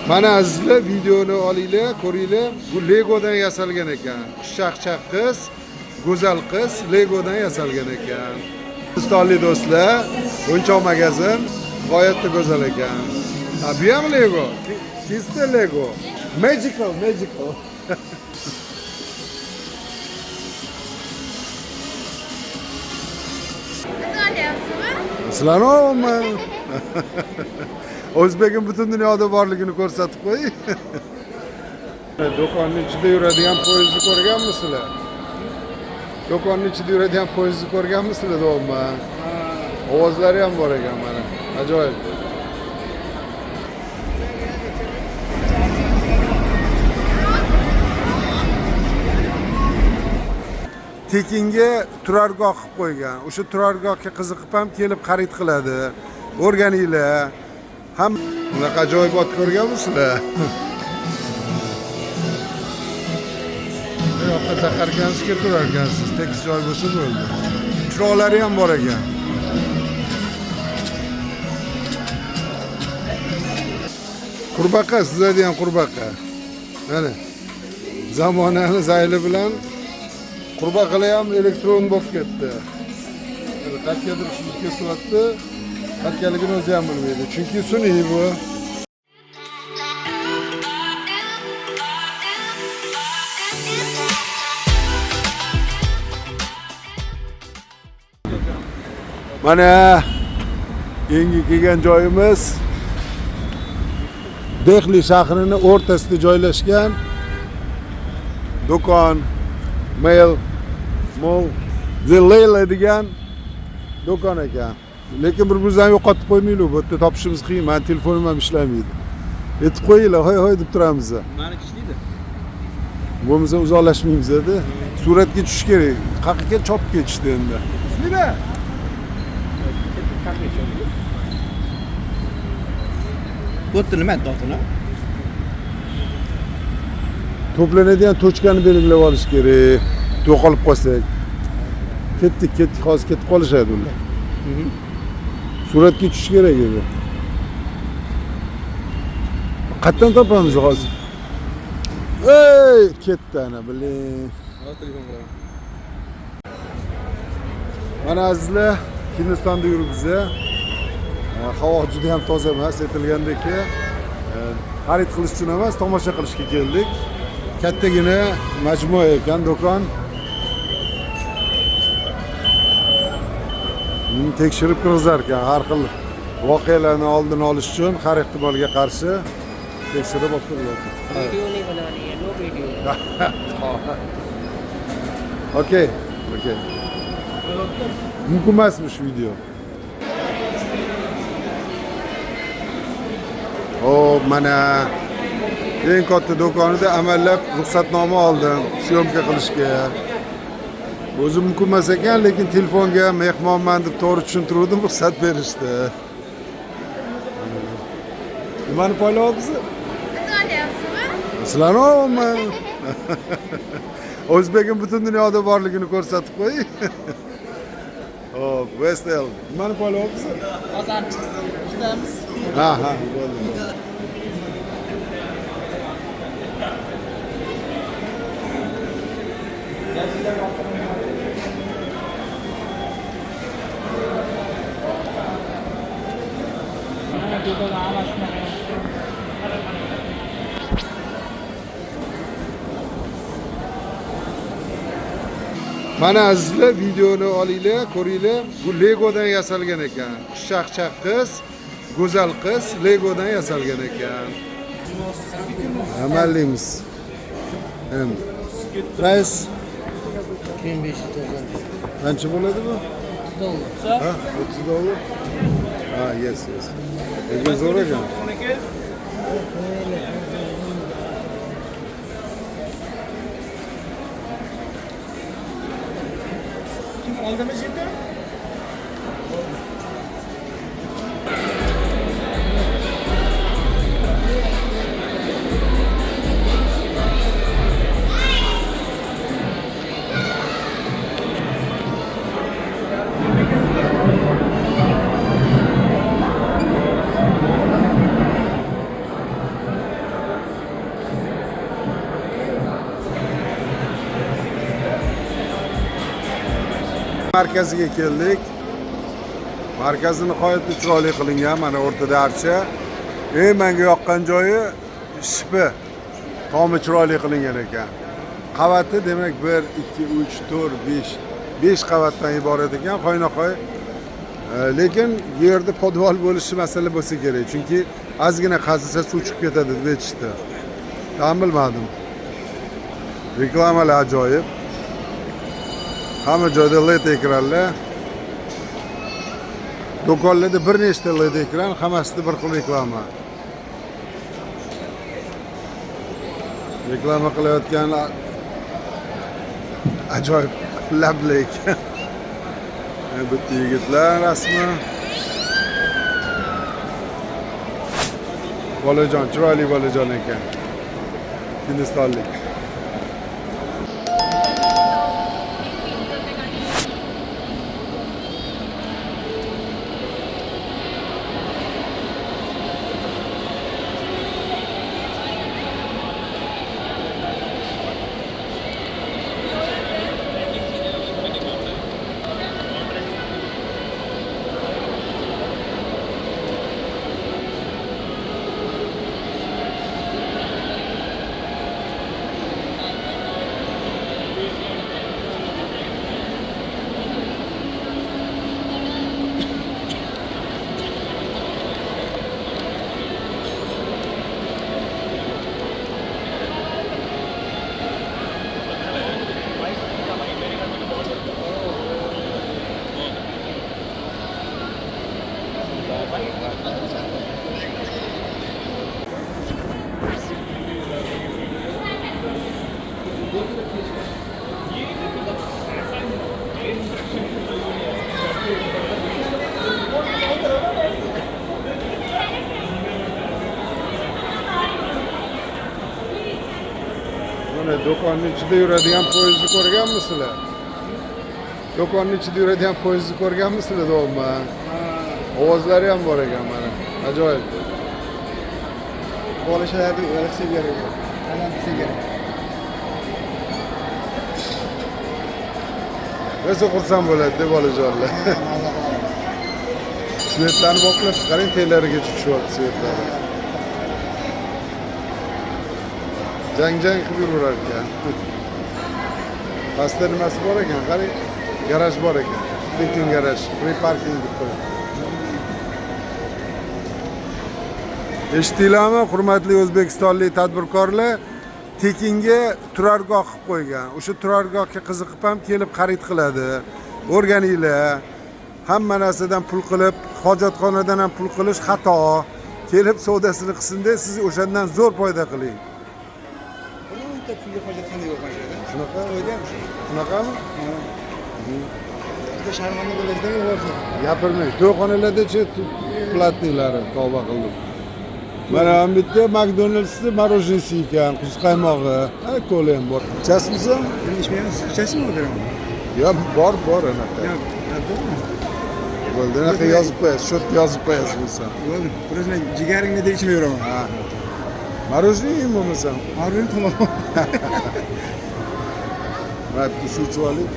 Mana azizlar videoni olinglar, ko'ringlar. Bu Legodan yasalgan ekan. Xushchaqchaq qiz, go'zal qiz Legodan yasalgan ekan. Hindistonlik do'stlar, o'yinchoq magazin g'oyatda go'zal ekan. Ha, bu ham Lego. Chista Lego. Magical. Sizlarni O'zbekning butun dunyoda borligini ko'rsatib qo'y. Do'konning ichida yuradigan poyezdni ko'rganmisizlar? Do'konning ichida yuradigan poyezdni ko'rganmisizlar, do'stlar? Ovozlari ham bor ekan mana. Ajoyib. Tekinga turargoh qilib qo'ygan. O'sha turargohga qiziqib ham kelib xarid qiladi. O'rganinglar. Ham bunaqa ajoyib ot ko'rganmisizlar? Bu yoqqa taqarkansiz kelib turarkansiz. Tekis joy bo'lsa bo'ldi. Chiroqlari ham bor ekan. Qurbaqa, sizlarda ham qurbaqa. Mana zamonani zayli bilan qurbaqalar ham elektron bo'lib ketdi. Qayergadir suzib ketyapti. Qayergaligini o'zi ham bilmaydi. Chunki sun'iy bu. Mana yangi kelgan joyimiz Dehli shahrining o'rtasida joylashgan do'kon Mall The Layla degan do'kon ekan. Lekin bir-biringizni yo'qotib qo'ymaylik, bu yerda topishimiz qiyin. Meni telefonim ham ishlamaydi. Aytib qo'yinglar, hoy deb turamiz. Meniki ishlaydi. Bo'lmasa uzoqlashmaymiz edi. Suratga tushish kerak. Qaqiga chopib ketishdi endi. Ishlaydi. Bu yerda nima dotini? To'planadigan tochkani belgilab olish kerak. Yo'qolib qolsak. Ketdik, hozir ketib qolishadi ular. Suratga tushish kerak edi. Qayerdan topamiz hozir? Ey, ketdi ana, biling. Telefon qilaman. Mana azizlar, Hindistonda yuribmiz. Havo juda ham toza emas, aytilgandek, xarid qilish uchun emas, tomosha qilishga keldik. Kattagina majmua ekan do'kon. Tekshirib kirgizar ekan, har xil voqealarni oldini olish uchun har ehtimolga qarshi tekshirib olib turadi. Video नहीं बनानी है, no video. Okey. Mumkin emasmi shu video? Hop, mana eng katta do'konida amallab ruxsatnoma oldim syomka qilishga. O'zi mumkin emas ekan, lekin telefonga mehmonman deb to'g'ri tushuntirdim, ruxsat berishdi. Nimani poylayapsiz? Sizlarni O'zbekning butun dunyoda borligini ko'rsatib qo'y. Hop, Westel. Nimani poylayapsiz? Bozor chiqsin, ishtamiz. Ha, bo'ldi. Mana azizlar videoni olinglar, ko'ringlar. Bu Legodan yasalgan ekan. Xushchaqchaq qiz, go'zal qiz Legodan yasalgan ekan. Amallaymiz. Price 1500 dolar. qancha bo'ladi bu? $30. Ha, $30. Ha, yes. Lekin zo'r ekan. Oldimiz yetdi. markaziga keldik. Markazi nihoyatda chiroyli qilingan, mana o'rtada archa. Eng menga yoqqan joyi shipi. Tomi chiroyli qilingan ekan. Qavati demak 1 2 3 4 5 5 qavatdan iborat ekan, qo'ynoqoy. Lekin bu yerda podval bo'lishi masala bo'lsa kerak, chunki ozgina qazisa suv chiqib ketadi deb aytishdi. Tam bilmadim. Reklamalar ajoyib. Hamma joyda LED ekranlar. Do'konlarda bir nechta LED ekran, hammasida bir xil reklama. Reklama qilayotgan ajoyib labli ekan. Bitta yigitlar rasmi. Bolajon, chiroyli bolajon ekan. Hindistonlik. Mana do'konning ichida yuradigan poyezdni ko'rganmisizlar? Do'konning ichida yuradigan poyezdni ko'rganmisizlar do'g'mi? Ovozlari ham bor ekan mana. Ajoyib. Bolashalarni o'lsa kerak. Alam desa kerak. Nesa xursand bo'ladi bolajonlar. Svetlarni boqib qarang, tellariga tushyapti svetlari. Jang qilib yurar ekan. Pastda nimasi bor ekan? Qarang, garaj bor ekan. Tekin garaj, free parking deb qo'ygan. Eshitdinglarmi, hurmatli o'zbekistonlik tadbirkorlar? Tekinga turargoh qilib qo'ygan. O'sha turargohga qiziqib ham kelib xarid qiladi. O'rganinglar. Hamma narsadan pul qilib, hojatxonadan ham pul qilish xato. Kelib savdosini qilsin-da, siz o'shandan zo'r foyda qiling. Bitta pulga hojatxona yo'q mana yerda. Shunaqa? Qo'yganmiz. Shunaqami? Bitta sharmanda bo'ladimi bo'lsa? Gapirmang. To'yxonalarda-chi platniklari tavba qildim. Mana bu bitta McDonald'sda morojeniy ekan, kuz qaymog'i. Ha, ko'li ham bor. Ichasizmi? Men ichmaymiz. Ichasizmi o'tiraman? Yo'q, bor anaqa. Yo'q, to'g'rimi? Bo'ldi, anaqa yozib qo'yasiz, shot yozib qo'yasiz bo'lsa. Bo'ldi. Biroz men jigaringni deb ichmayveraman. Ha. Morojeniy bo'lmasam. Arvin tamom. Va suv ichib oling.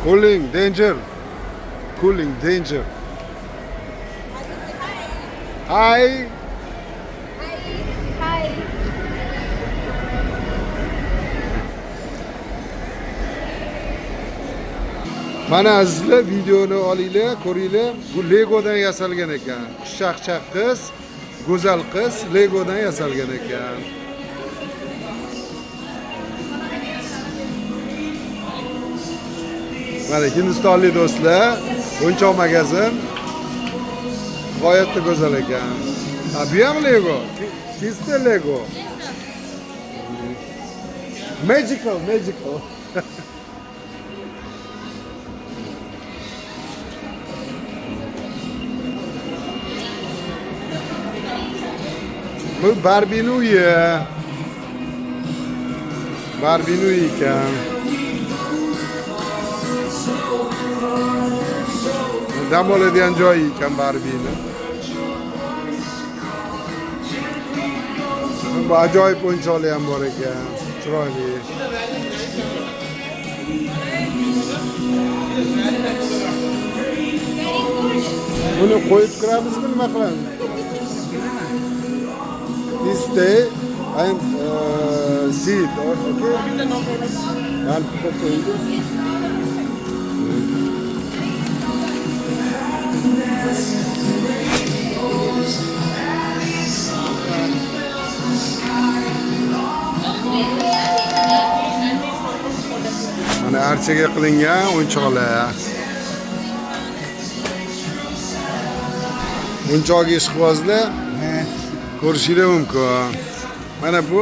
Cooling, danger. Cooling, danger. Hi. Hi. Mana azizlar, videoni olinglar, ko'ringlar. Bu Legodan yasalgan ekan. Xushchaqchaq qiz, go'zal qiz Legodan yasalgan ekan. Mana Hindistonlik do'stlar, o'yinchoq magazin. G'oyatda go'zal ekan. Ha, bu ham Lego. Chista Lego. Magical, magical. Bu Barbie'nin uyi. Barbie'nin uyi ekan. Dam oladigan joyi ekan Barbie'ni. Bu ajoyib o'yinchoqlar ham bor ekan. Chiroyli. Buni qo'yib kiramizmi, nima qilamiz? This day I'm see it, okay? Ben koyayım. Mana archaga qilingan o'yinchoqlar. O'yinchoq ishqibozlar ko'rishingiz mumkin. Mana bu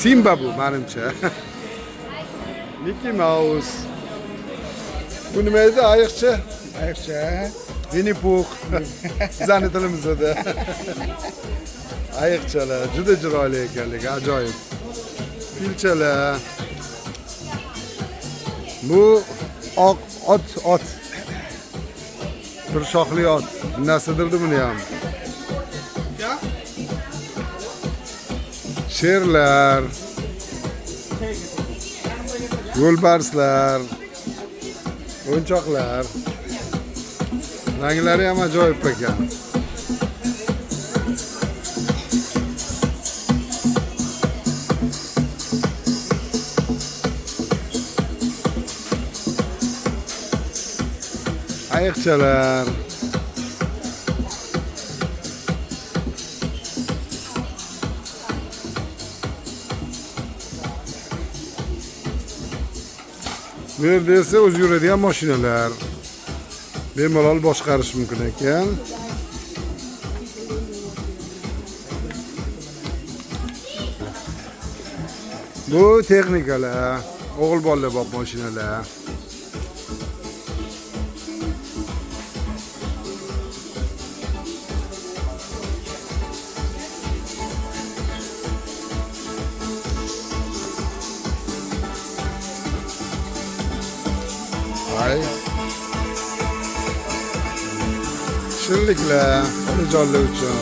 Simba bu menimcha. Mickey Mouse. Bu nima edi? Ayiqcha. Ayiqcha. Winnie Pooh. Bizani tilimizda. Ayiqchalar juda chiroyli ekanligi ajoyib. Filchalar. Bu oq ot. Bir shoxli ot. Nasidirdi buni ham. Sherlar, yo'lbarslar, o'yinchoqlar. Ranglari ham ajoyib ekan. Ayiqchalar. Bu yerda esa o'zi yuradigan mashinalar. Bemalol boshqarish mumkin ekan. Bu texnikalar, o'g'il bolalar bor mashinalar. Ay. Shirinliklar, onajonlar uchun.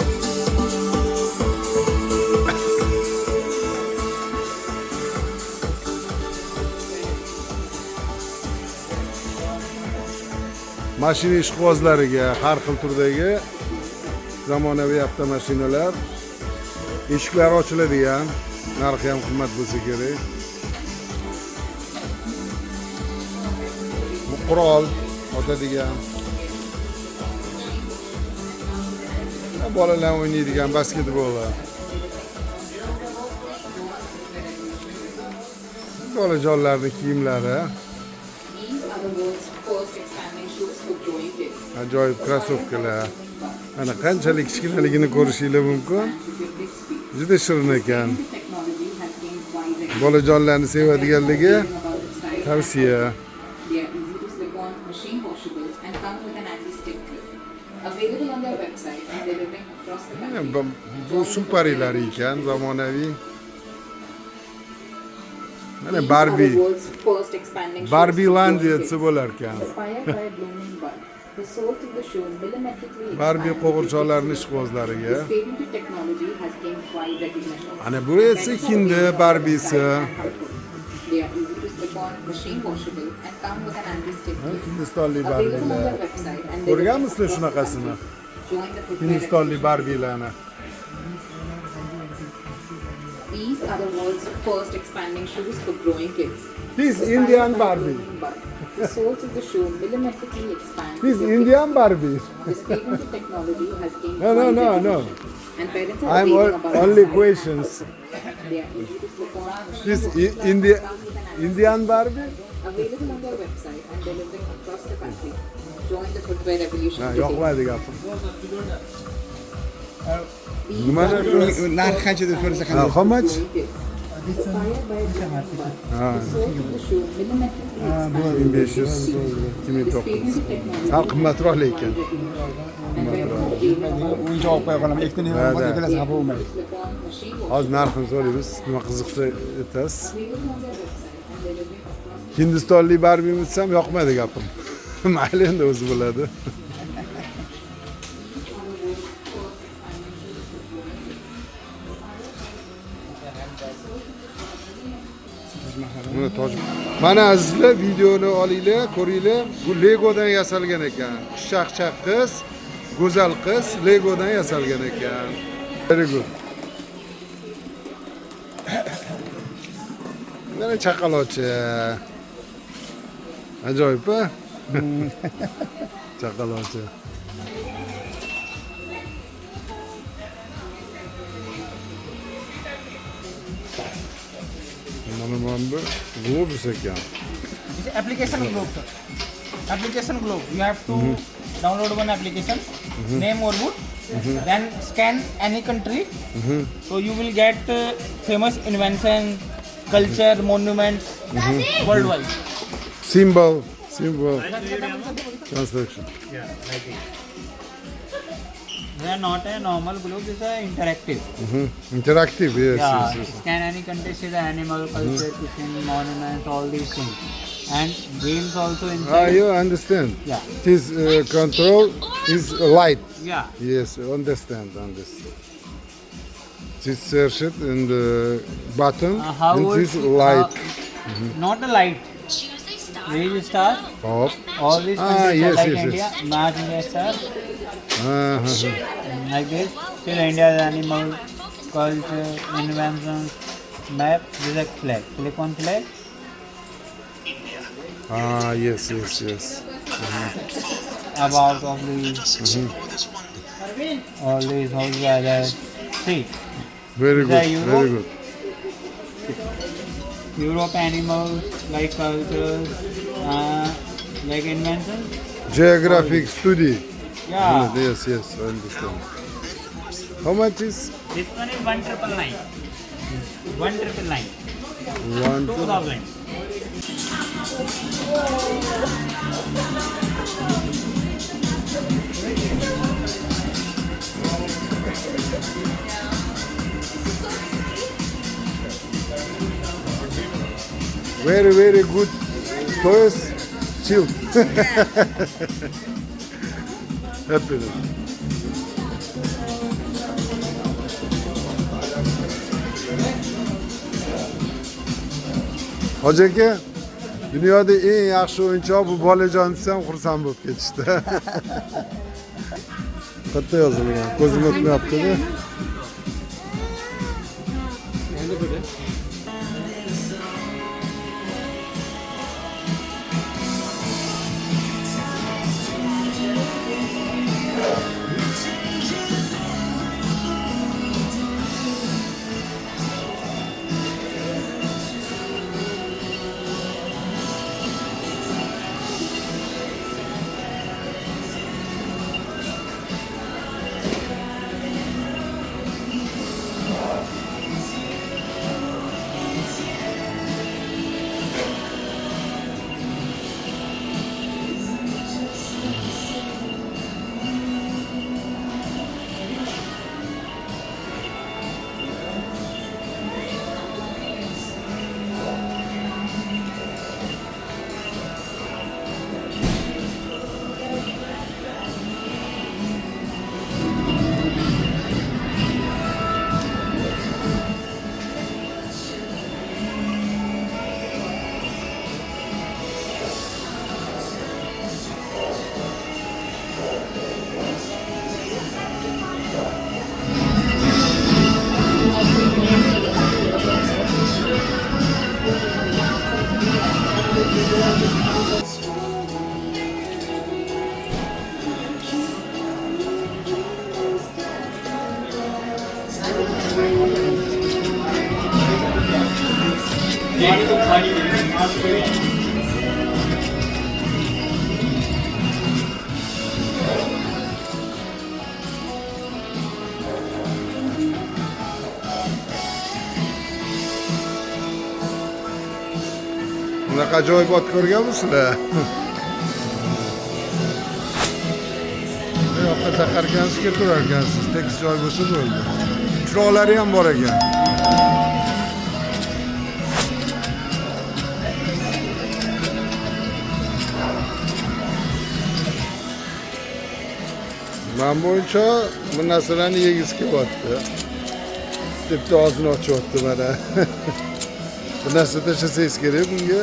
Mashina ishqibozlariga har xil turdagi zamonaviy avtomashinalar. Eshiklari ochiladigan, narxi ham qimmat bo'lsa kerak. Qurol otadigan. Bolalar o'ynaydigan basketbollar. Bolajonlarning kiyimlari. Ajoyib krossovkalar. Mana qanchalik kichkinaligini ko'rishingiz mumkin. Juda shirin ekan. Bolajonlarni sevadiganligi tavsiya. Machine washable and come with an anti-stick grip. Available on their website and delivering across the country. Bu suparilar ekan, zamonaviy. Mana Barbie. Barbielandiya desa bo'lar ekan. Barbie qo'g'irchoqlarning ishqibozlariga. Ana bu esa Hindi Barbiesi. Hindistonlik Barbielar. Ko'rganmisizlar shunaqasini? Hindistonlik Barbielarni. These are the world's first expanding shoes for growing kids. This Indian Barbie. The soles of the shoe millimetrically expand. This Indian Barbie. This patented technology has gained No. and parents are I'm raving about only it. questions. They are easy to slip on. This Indian Barbie? Available on their website and delivering across the country. Join the footwear revolution Ha, today. yoqmaydi gapim. Narx qancha deb so'rasa How much? Ha. The show millimetric 1500, 2900. Sal qimmatroq lekin. O'yinchoq olib qo'ya qolaman. Ikkita Ha, da. ikkala sahab bo'lmaydi. Hozir narxini so'raymiz. Nima qiziqsa aytasiz. Hindistonlik barbim etsam yoqmaydi gapim. Mayli endi o'zi bo'ladi. Buni toj. Mana azizlar videoni olinglar, ko'ringlar. Bu Legodan yasalgan ekan. Xushchaqchaq qiz, go'zal qiz Legodan yasalgan ekan. Very good. Mana chaqaloqcha. Ajoyib-a? Chaqaloqcha. Mana bu globus ekan. It's application globe, sir. Application globe. You have to download one application, name Orwood, then scan any country. So you will get famous invention, culture, monuments worldwide. Symbol construction. They are not a normal globe, it's a interactive. Interactive, yes, Yeah, yes, yes. scan any country, see the animal, culture, cuisine, monuments, all these things. And games also Ah, inside. you understand. Yeah. This control is light. Yeah. Yes, understand. This search it and button How and would this light. not the light. Where is star? Up. All these Ah, countries yes, are like yes, India, Map India star. Like this. Still India's animal, culture, inventions, map. This is a flag. Click on flag. Ah, yes. About of these. All these houses are there. See. Very Is that good, Europe? very good. Europe animals, like cultures, like inventions. Geographic study. Yeah. Yes, I understand. How much is? This one is 1999. 1999. One, 2000. very, very good toys. Chill. Happy. Hoji aka, dunyoda eng yaxshi o'yinchoq bu bolajon desam xursand bo'lib ketishdi. Qayerda yozilgan? Ko'zim o'tmayapti-da. Bunaqa ajoyib ot ko'rganmisizlar? Bu yoqqa taqarkansiz keltirarkansiz, tekis joy bo'lsa bo'ldi. Chiroqlari ham bor ekan. Men bo'yicha bu narsalarni yegiz kelyapti. Debdi og'zini ochyapti mana. Bu narsa tashlasangiz kerak bunga.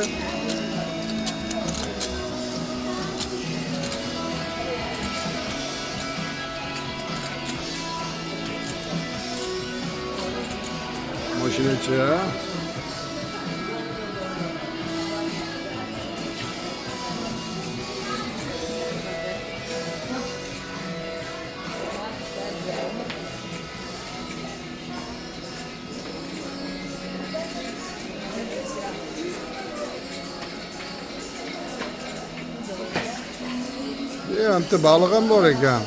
Mashinachi. Bitta baliq ham bor ekan.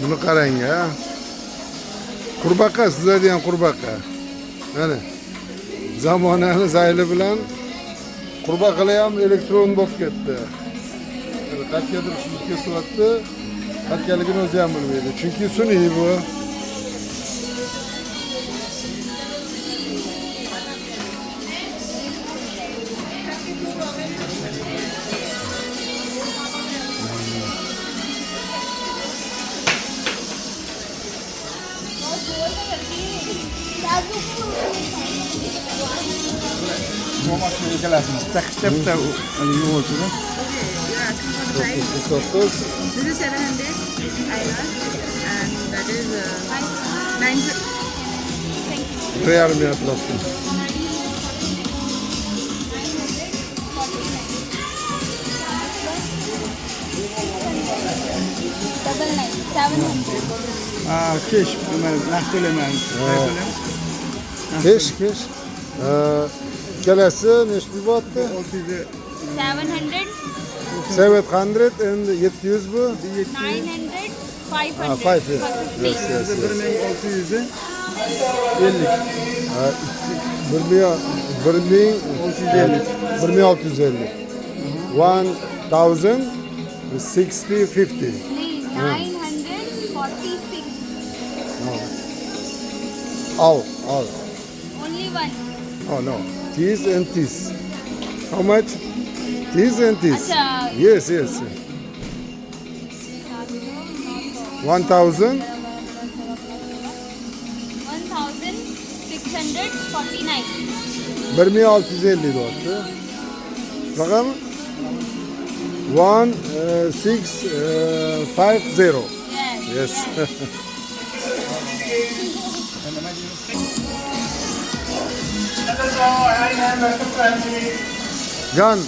Buni qarang ha. Qurbaqa, sizlarda ham qurbaqa. Mana zamonani zayli bilan qurbaqalar ham elektron bo'lib ketdi. Qatgadir suzib ketyapti. Qatgaligini o'zi ham bilmaydi. Chunki sun'iy bu. Takışta bitta yo'lchida. This is 700 INR and that is 900. Yarım yaplasın. Double 9, 700. Kesh, naqd to'lamaymiz. Kesh. Kelasi nechta bo'lyapti? 700, 700 and 700 bu. 900, 500. 500. Yes, yes, yes. 1650. 1060, 50. 946. All. Only one. Oh no. This and this. How much? This and this. Acha. Yes. 1000. 1649. 1650 doğru. Bakalım. 1650. Yes. Yes. Gun.